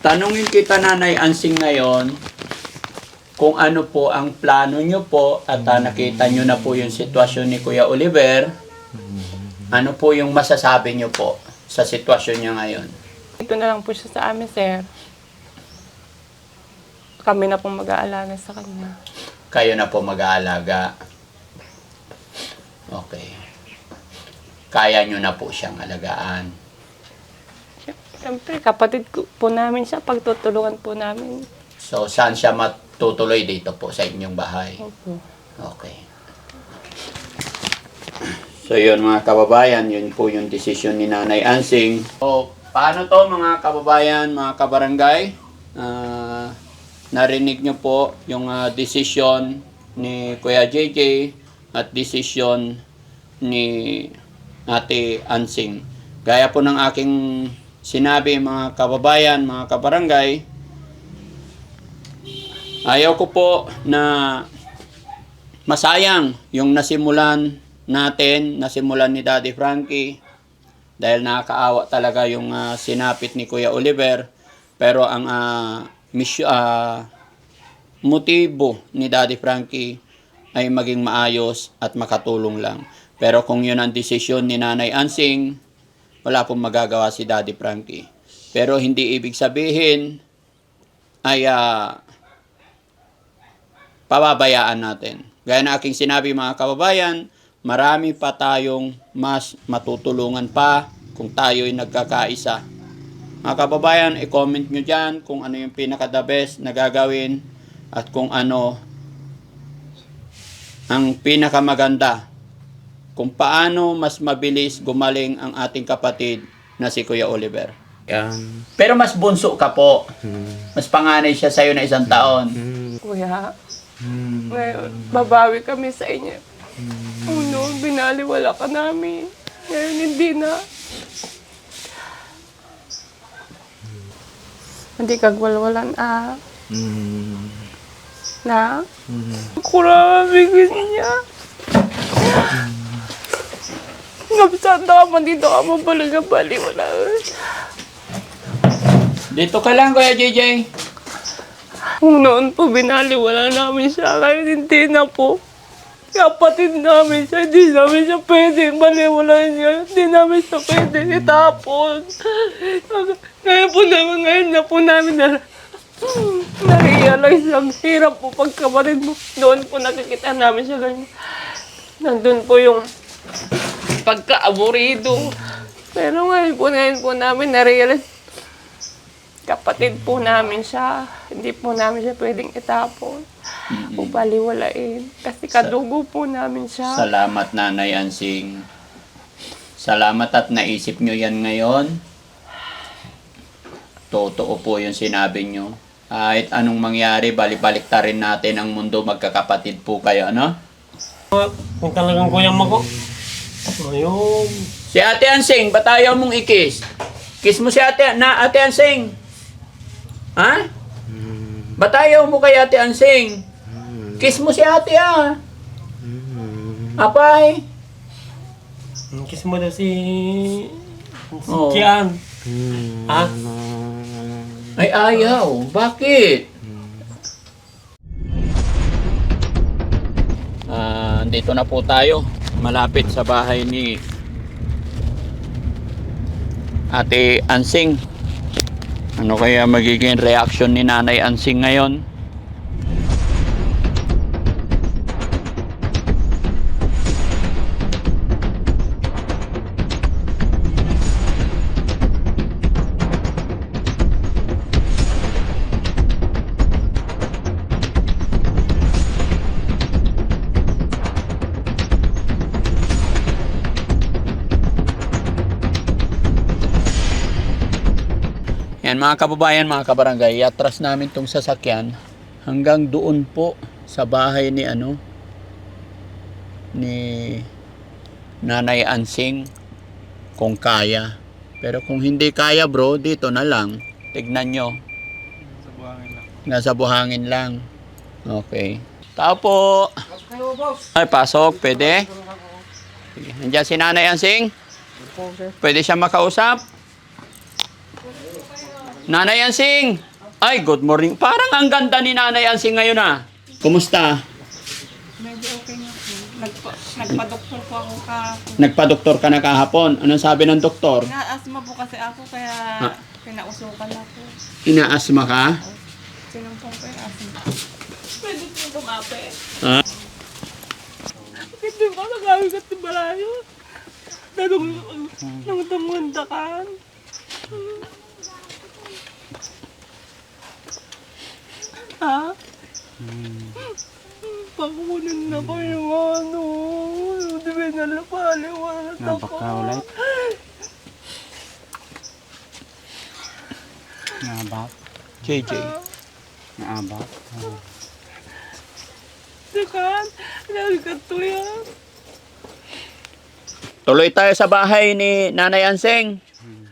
Tanungin kita, Nanay Ansing, ngayon, kung ano po ang plano nyo po at nakita nyo na po yung sitwasyon ni Kuya Oliver, ano po yung masasabi nyo po sa sitwasyon niya ngayon? Ito na lang po siya sa amin, sir. Kami na pong mag-aalaga sa kanya. Kayo na po mag-aalaga. Okay. Kaya nyo na po siyang alagaan. Siyempre, kapatid po namin siya. Pagtutulungan po namin. So, saan siya matutuloy dito po sa inyong bahay? Opo. Okay. So, yun mga kababayan, yun po yung desisyon ni Nanay Ansing. So, paano to mga kababayan, mga kabarangay? Narinig nyo po yung desisyon ni Kuya JJ at desisyon ni Ate Ansing. Gaya po ng aking sinabi, mga kababayan, mga kabarangay, ayaw ko po na masayang yung nasimulan ni Daddy Frankie, dahil nakakaawa talaga yung sinapit ni Kuya Oliver. Pero ang motibo ni Daddy Frankie ay maging maayos at makatulong lang. Pero kung yun ang desisyon ni Nanay Ansing, wala pong magagawa si Daddy Frankie. Pero hindi ibig sabihin ay pababayaan natin. Gaya na aking sinabi, mga kababayan, marami pa tayong mas matutulungan pa kung tayo ay nagkakaisa. Mga kababayan, i-comment nyo dyan kung ano yung pinaka-the best na gagawin at kung ano ang pinakamaganda. Kung paano mas mabilis gumaling ang ating kapatid na si Kuya Oliver. Pero mas bunso ka po. Mas panganay siya sa'yo na 1 taon. Kuya, ngayon, babawi kami sa inyo. Uno, binaliwala ka namin. Ngayon, hindi na. Hindi kagwalwalan, na? Kurami niya. Ngabsat na ka man dito ka mabalaga baliwala. Dito ka lang, Kuya JJ. Kung noon po binaliwala namin siya, ngayon hindi na po. Kapatid namin siya, hindi namin siya pwede baliwala niya. Hindi namin siya pwede itapon. Ngayon na po namin na-realize ang hirap po pagkapatid mo. Doon po nakikita namin siya ganyan. Nandun po yung pagka-aburido. Pero ngayon po namin na-realize kapatid po namin siya. Hindi po namin siya pwedeng itapon o baliwalain. Kasi kadugo po namin siya. Salamat, Nanay Ansing. Salamat at naisip nyo yan ngayon. Totoo po yung sinabi nyo. Kahit anong mangyari, balik-balik ta rin natin ang mundo, magkakapatid po kayo, ano? Kung talagang kuya mo ko. Ayun. Si Ate Ansing, ba't ayaw mong i-kiss? Kiss mo si Ate Ansing. Ha? Ba't ayaw mo kay Ate Ansing? Kiss mo si Ate, Apay. Kiss mo daw si Oh. Kian. Ha? Ay, ayaw. Bakit? Dito na po tayo. Malapit sa bahay ni Ate Ansing. Ano kaya magiging reaction ni Nanay Ansing ngayon? Yan mga kababayan, mga kabarangay, atras namin tong sasakyan hanggang doon po sa bahay ni ni Nanay Ansing kung kaya. Pero kung hindi kaya, bro, dito na lang. Tignan nyo. Nasa buhangin lang. Okay. Tao po. Ay, pasok. Pwede? Nandiyan si Nanay Ansing. Pwede siya makausap? Nanay Ansing! Ay, good morning. Parang ang ganda ni Nanay Ansing ngayon ah. Kumusta? Medyo okay na po. Nagpa-doktor po ako kahapon. Nagpa-doktor ka na kahapon. Anong sabi ng doktor? Na-asthma po kasi ako kaya pinausukan ako. Inaasma ka? Sinumpong ko yung asthma. Pwede po lumapit. Ha? Hindi ba nagawigat ng malayo? Nang tumundakan. Ha? Pakunin na ko yung ano. Di ba nalapaliwanag ako? Napakaulit. Naabak. JJ. Naabak. Dekan, nagawigat to yan. Tuloy tayo sa bahay ni Nanay Ansing.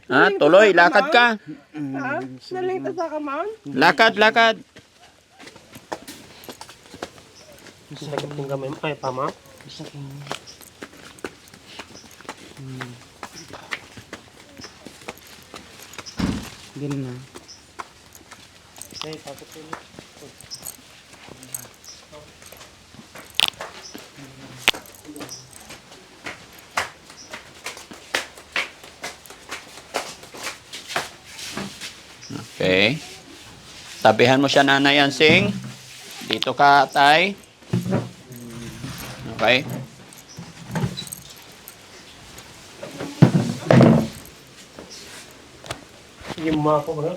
Ha? Tuloy, lakad ka. Ha? Nalita sa kamon? Lakad, lakad. Sakit ng gamay mo. Ay, tama. Hindi na. Ay, tapos yun. Okay. Tabihan mo siya, Nanay Ansing. Dito ka, tay. Okay. Yung mga ko ba?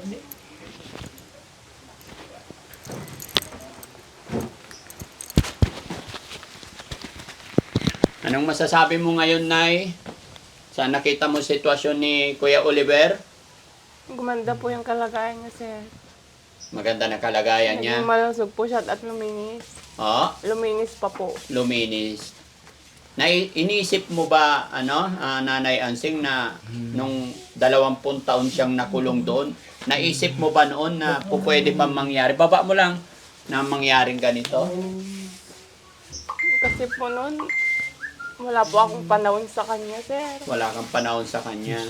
Anong masasabi mo ngayon, Nay? Sa nakita mo sitwasyon ni Kuya Oliver? Gumanda po yung kalagayan niya, sir. Maganda na kalagayan niya. Naging malusog po siya at luminis. Oh, Luminis pa po. luminis. Iniisip mo ba, Nanay Ansing, na nung 20 taon siyang nakulong doon, naisip mo ba noon na pwede pa mangyari? Baba mo lang na mangyaring ganito? Kasi po noon, wala po akong panahon sa kanya, sir. Wala kang panahon sa kanya.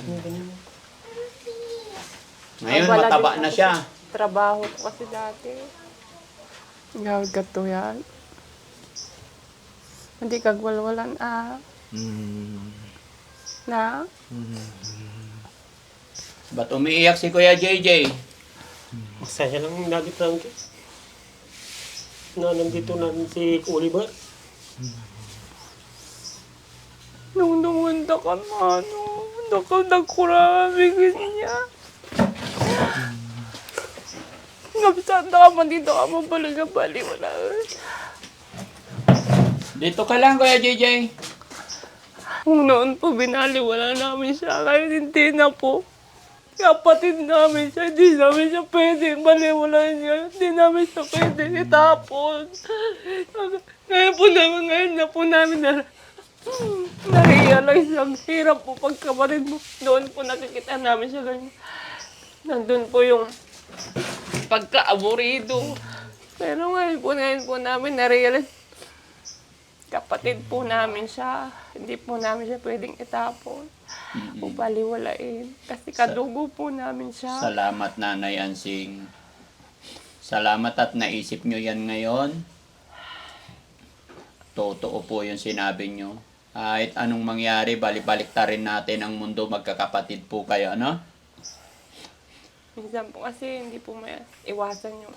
Ngayon, Wala mataba din na ako siya. sa trabaho ko kasi dati. Gawag to yan. Hindi kagwalwalan na. Ba't umiiyak si Kuya JJ? Masaya lang yung Daddy Frankie. Na nandito na si Oliver. Nung numunta ka na, nagkurami niya. Nabisanda ka man dito ka mabalik-balik, wala. Dito ka lang, Kuya JJ. Kung noon po, binaliwala namin siya, kahit hindi na po. Kapatid namin siya, hindi namin siya pwede baliwala niya. Hindi namin siya pwede itapon. Ngayon na po namin na-realize ang hirap po pagkamarin mo. Doon po nakikita namin siya ganyan. Nandun po yung pagka-aburido. Pero ngayon po namin na-realize kapatid po namin siya. Hindi po namin siya pwedeng itapon. O baliwalain. Kasi kadugo po namin siya. Salamat, Nanay Ansing. Salamat at naisip nyo yan ngayon. Totoo po yung sinabi nyo. Kahit anong mangyari, balik-balik ta rin natin ang mundo, magkakapatid po kayo, ano? Minsan po kasi hindi po may iwasan yung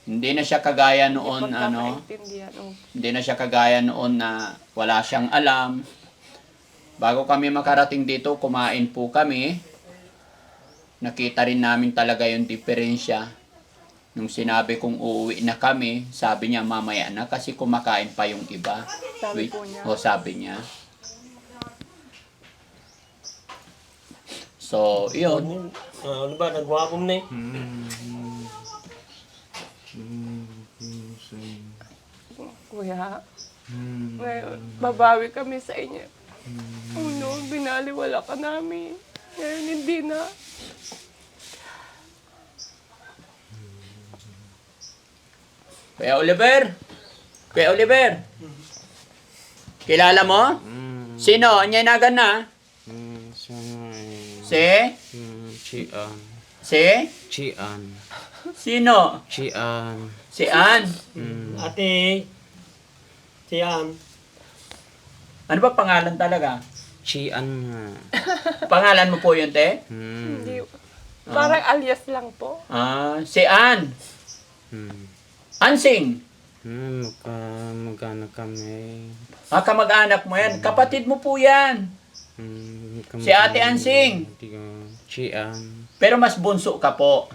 Hindi na siya kagaya noon, pagkakaintindihan. hindi na siya kagaya noon na wala siyang alam. Bago kami makarating dito, kumain po kami. Nakita rin namin talaga yung diferensya. Nung sinabi kong uuwi na kami, sabi niya mamaya na kasi kumakain pa yung iba. Sabi po niya. Sabi niya. So, yun. Ano ba? Nagwapom na eh. Kuya, ngayon, babawi kami sa inyo. Noon, binaliwala ka namin. Ngayon, hindi na. Kuya Oliver? Kuya Oliver? Kilala mo? Sino? Anyay nagan na? Si? Si Si? Chian. Sino? Chian. Si Ann. Ate, siyan. Ano ba pangalan talaga? Chian nga. Pangalan mo po yun, te? Hindi. Parang alias lang po. Si Ann. Ansing. Magkaanak kami. Kamag-anak mo yan. Kapatid mo po yan. Si Ate Ansing. Chian. Pero mas bunso ka po.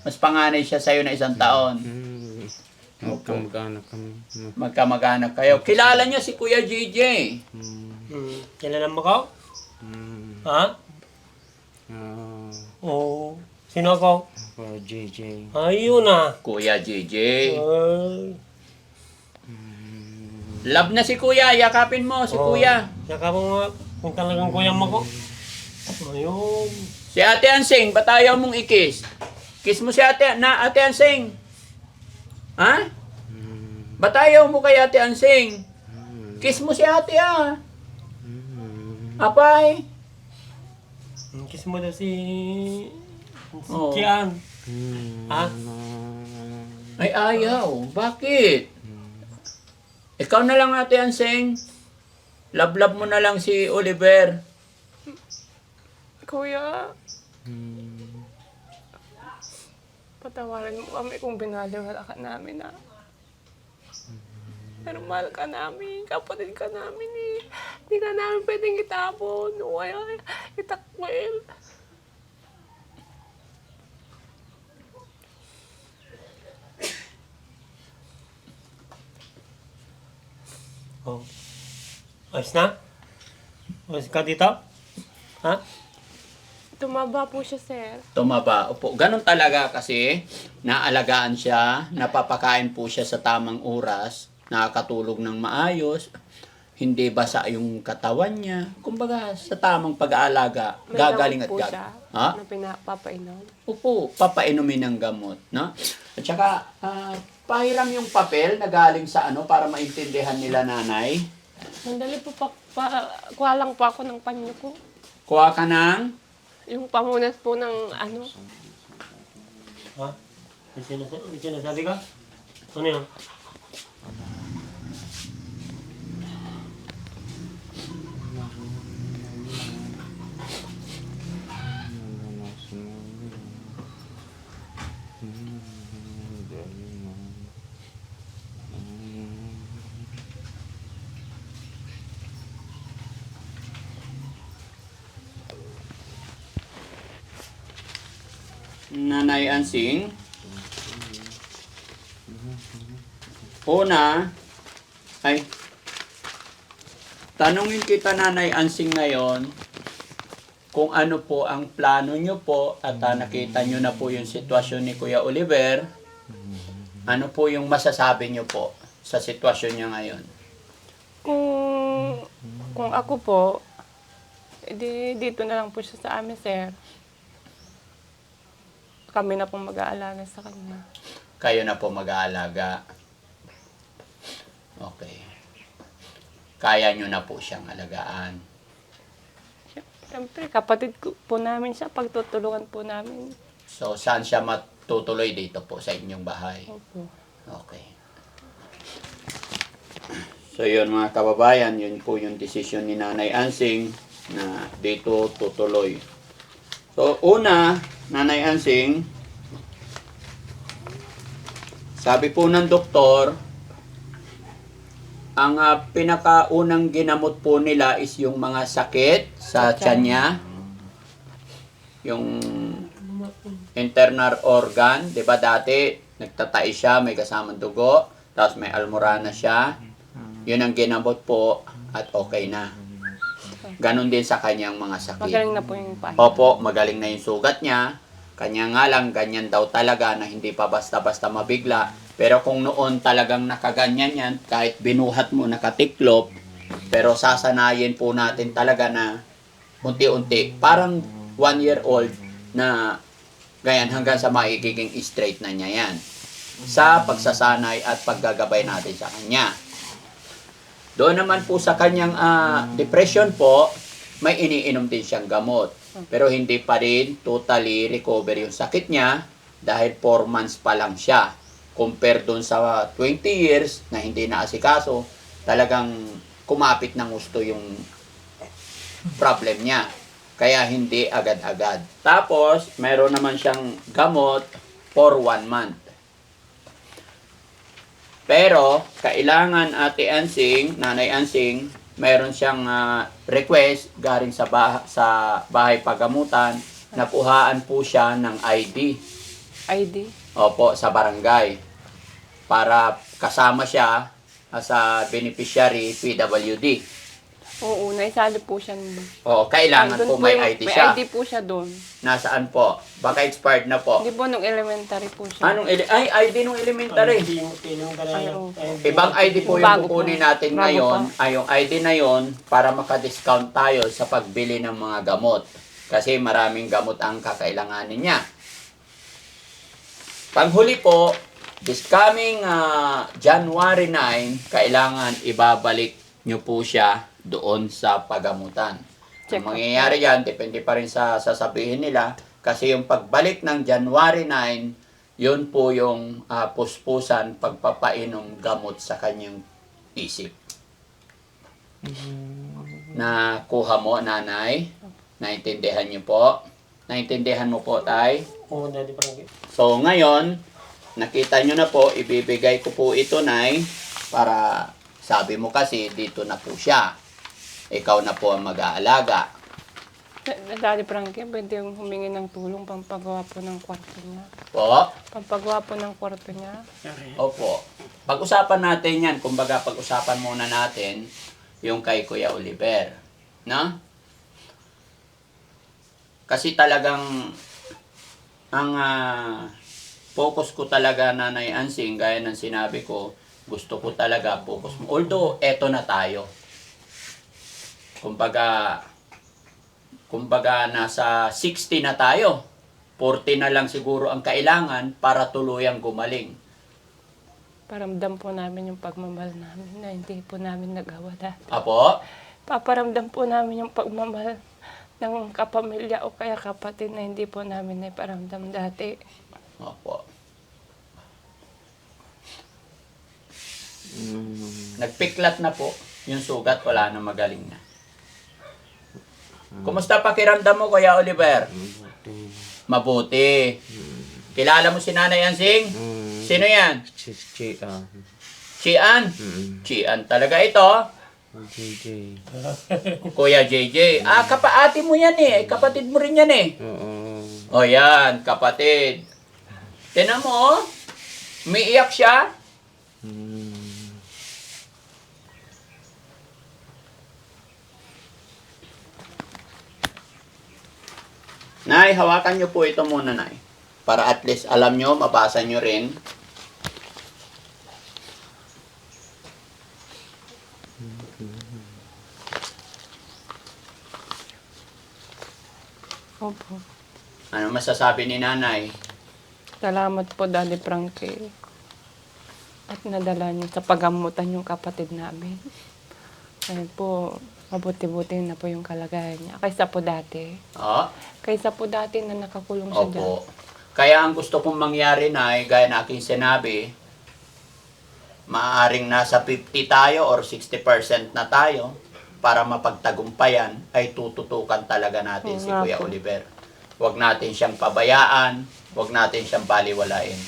Mas panganay siya sa'yo na 1 taon. Magkamag-anak kami. Magkamag-anak kayo. Kilala niya si Kuya JJ. Kilala mo ko? Ha? Oo. Sino ako? JJ. Ayun na. Kuya JJ. Ay. Love na si Kuya. Yakapin mo si Kuya. Saka mo nga, kung talagang kuya mo ko. Ayun. Si Ate Ansing, ba't ayaw mong i-kiss? Kiss mo si Ate Ansing. Ha? Ba't ayaw mo kay Ate Ansing? Kiss mo si Ate Apay. Kiss mo daw si Oo. Kian. Ha? Ay ayaw. Bakit? Ikaw na lang Ate Ansing. Love mo na lang si Oliver. Kuya, patawarin mo kami kung binaliwala ka namin na. Pero mahal ka namin, kapatid ka namin eh. Hindi ka namin pwedeng itapon. O kaya itakwil. Oh. Ayos na? Ayos ka dito? Ha? Tumaba po siya, sir. Tumaba. Opo. Ganon talaga kasi naalagaan siya, napapakain po siya sa tamang oras, nakakatulog ng maayos, hindi basa yung katawan niya. Kumbaga, sa tamang pag-aalaga, May gagaling gamot at po gagaling. siya Ha? na pinapapainom. Opo, papainumin ng gamot, no? At saka, pahiram yung papel na galing sa para maintindihan nila nanay. Mandali po kuha lang po ako ng panyo ko. Kuha ka ng Yung pamunas po ng Ha? May sinasabi ka? Ano yun? Nanay Ansing. Una, tanungin kita Nanay Ansing ngayon kung ano po ang plano nyo po at nakita nyo na po yung sitwasyon ni Kuya Oliver. Ano po yung masasabi nyo po sa sitwasyon niya ngayon? Kung ako po, edi dito na lang po siya sa amin, sir. Kami na pong mag-aalaga sa kanya. Kayo na po mag-aalaga. Okay. Kaya nyo na po siyang alagaan. Siyempre, kapatid po namin siya, pagtutulungan po namin. So, saan siya matutuloy dito po sa inyong bahay? Opo. Okay. So, yun mga kababayan, yun po yung desisyon ni Nanay Ansing na dito tutuloy. So, una, Nanay Ansing, sabi po ng doktor, ang pinakaunang ginamot po nila is yung mga sakit sa tiyan niya, yung internal organ, di ba dati nagtatai siya, may kasamang dugo, tapos may almorana siya, yun ang ginamot po at okay na. Ganon din sa kanyang mga sakit. Magaling na po yung pahin. Opo, magaling na yung sugat niya. Kanya nga lang, ganyan daw talaga na hindi pa basta-basta mabigla. Pero kung noon talagang nakaganyan yan, kahit binuhat mo nakatiklop, pero sasanayin po natin talaga na unti-unti, parang 1-year-old na ganyan hanggang sa maigiging straight na niya yan. Sa pagsasanay at paggagabay natin sa kanya. Doon naman po sa kanyang depression po, may iniinom din siyang gamot. Pero hindi pa rin totally recover yung sakit niya dahil 4 months pa lang siya. Compare dun sa 20 years na hindi naasikaso, talagang kumapit ng gusto yung problem niya. Kaya hindi agad-agad. Tapos, meron naman siyang gamot for 1 month. Pero, kailangan Ate Ansing, Nanay Ansing, meron siyang request galing sa bahay pagamutan, nakuhaan po siya ng ID. ID. Opo, sa barangay. Para kasama siya as a beneficiary PWD. Oo, naisali po siya nun. Oo, kailangan Nandun po may yung- ID siya. May ID po siya doon. Nasaan po? Baka expired na po. Hindi po, nung elementary po siya. ID nung elementary. Hindi mo kailangan ka na Ay, yun. oo. Ibang ID po yung Bago kukunin pa. natin Bago ngayon, pa. ay yung ID na yon para makadiscount tayo sa pagbili ng mga gamot. Kasi maraming gamot ang kakailanganin niya. Panghuli po, this coming January 9, kailangan ibabalik nyo po siya doon sa pagamutan. Check Ang up. mangyayari yan, depende pa rin sa sasabihin nila, kasi yung pagbalik ng January 9, yun po yung puspusan pagpapainom gamot sa kanyang isip. Na kuha mo, nanay. Naintindihan niyo po. Naintindihan mo po, tay. Oo, Daddy Frankie. So, ngayon, nakita nyo na po, ibibigay ko po ito, nay, para sabi mo kasi, dito na po siya. Ikaw na po ang mag-aalaga. Daddy Frankie, pwede yung humingi ng tulong pampagawa po ng kwarto niya. Po? Pampagawa po ng kwarto niya. Opo. Pag-usapan natin yan. Kumbaga, pag-usapan muna natin yung kay Kuya Oliver. No? Kasi talagang ang focus ko talaga, Nanay Ansing, gaya ng sinabi ko, gusto ko talaga focus mo. Although, eto na tayo. Kumbaga nasa 60 na tayo. 40 na lang siguro ang kailangan para tuluyang gumaling. Paramdam po namin yung pagmamahal namin na hindi po namin nagawa dati. Apo? Paparamdam po namin yung pagmamahal ng kapamilya o kaya kapatid na hindi po namin naiparamdam dati. Opo. Nagpiklat na po yung sugat, wala na, magaling na. Kumusta pakiramdam mo, Kuya Oliver? Mabuti. Kilala mo si Nanay Ansing? Sino yan? Chian. Chian? Chian talaga ito. JJ. Kuya JJ. Kapaati mo yan eh. Kapatid mo rin yan eh. Oo. O yan, kapatid. Tinan mo, oh. Umiiyak siya. Nay, hawakan nyo po ito muna, Nay. Para at least alam nyo, mabasa nyo rin. Opo. Ano masasabi ni Nanay? Salamat po, Daddy Frankie. At nadala niyo sa pagamutan yung kapatid namin. Ayun po, mabuti-buti na po yung kalagayan niya. Kaysa po dati. Oh, Kaysa po dati na nakakulong siya dyan. opo. Kaya ang gusto kong mangyari, Nay, gaya na aking sinabi, maaaring nasa 50 tayo or 60% na tayo para mapagtagumpayan ay tututukan talaga natin Oo si nga Kuya po. Oliver. Huwag natin siyang pabayaan, huwag natin siyang baliwalain.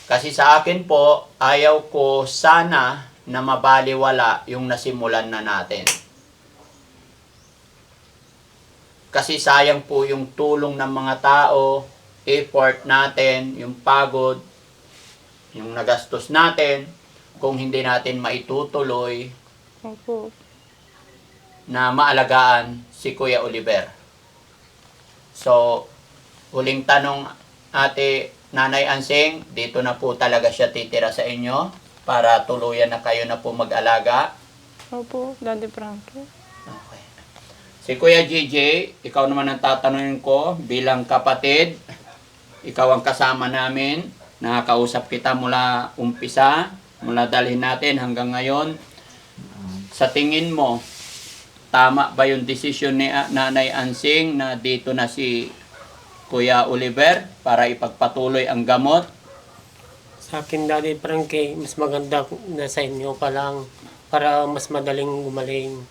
Kasi sa akin po, ayaw ko sana na mabaliwala yung nasimulan na natin. Kasi sayang po yung tulong ng mga tao, effort natin, yung pagod, yung nagastos natin, kung hindi natin maitutuloy Opo. na maalagaan si Kuya Oliver. So, huling tanong, Ate Nanay Ansing, dito na po talaga siya titira sa inyo para tuluyan na kayo na po mag-alaga. Opo, Daddy Frankie. Okay. Si Kuya JJ, ikaw naman ang tatanungin ko bilang kapatid. Ikaw ang kasama namin. Nakakausap kita mula umpisa, mula dalhin natin hanggang ngayon. Sa tingin mo, tama ba yung desisyon ni Nanay Ansing na dito na si Kuya Oliver para ipagpatuloy ang gamot? Sa akin, Daddy Frankie, mas maganda na sa inyo pa lang para mas madaling gumaling.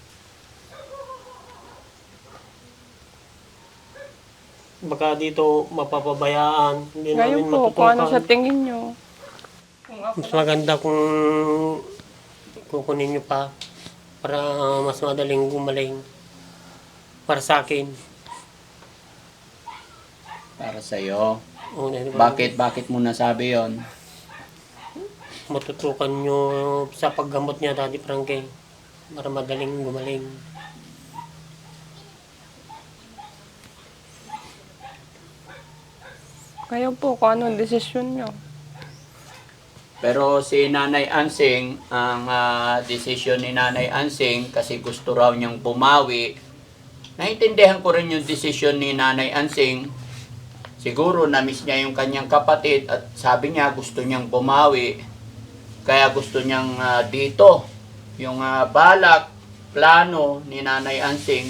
Baka dito mapapabayaan. Hindi Ngayon namin po, kung ano sa matutukan. tingin nyo. Mas maganda kung kukunin nyo pa para mas madaling gumaling. Para sa akin. Para sa'yo. O, Daddy Frankie, Bakit mo nasabi yon? matutukan nyo sa paggamot niya, Daddy Frankie. Para madaling gumaling. Ngayon po, kung anong desisyon nyo. Pero si Nanay Ansing, ang desisyon ni Nanay Ansing, kasi gusto raw niyang bumawi, naintindihan ko rin yung desisyon ni Nanay Ansing. Siguro na-miss niya yung kanyang kapatid at sabi niya gusto niyang bumawi. Kaya gusto niyang dito, yung balak, plano ni Nanay Ansing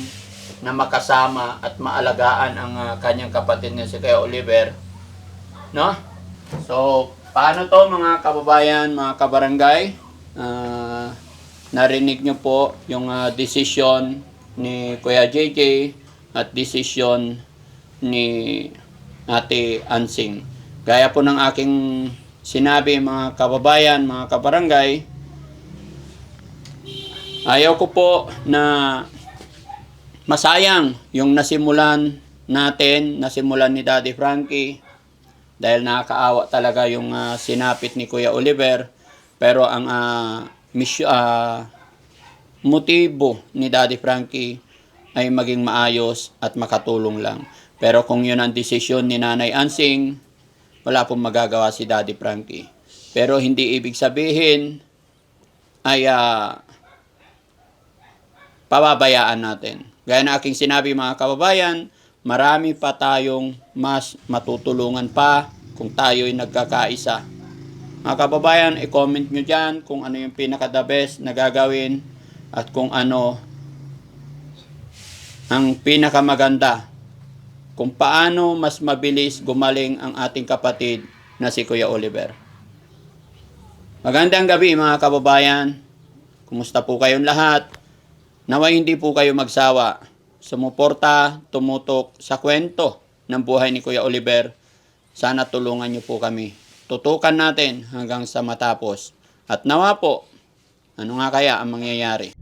na makasama at maalagaan ang kanyang kapatid na si Kuya Oliver. No? So, paano to mga kababayan, mga kabarangay? Narinig nyo po yung desisyon ni Kuya JJ at desisyon ni Ate Ansing. Gaya po ng aking sinabi mga kababayan, mga kabarangay, ayaw ko po na masayang yung nasimulan ni Daddy Frankie. Dahil nakakaawa talaga yung sinapit ni Kuya Oliver. Pero ang motibo ni Daddy Frankie ay maging maayos at makatulong lang. Pero kung yun ang desisyon ni Nanay Ansing, wala pong magagawa si Daddy Frankie. Pero hindi ibig sabihin ay pababayaan natin. Gaya na aking sinabi mga kababayan, marami pa tayong mas matutulungan pa kung tayo'y nagkakaisa. Mga kababayan, i-comment nyo dyan kung ano yung pinaka-the best na gagawin at kung ano ang pinakamaganda. Kung paano mas mabilis gumaling ang ating kapatid na si Kuya Oliver. Magandang gabi mga kababayan. Kumusta po kayong lahat? Naway hindi po kayo magsawa. Sumuporta, tumutok sa kwento ng buhay ni Kuya Oliver. Sana tulungan niyo po kami. Tutukan natin hanggang sa matapos. At nawa po, ano nga kaya ang mangyayari?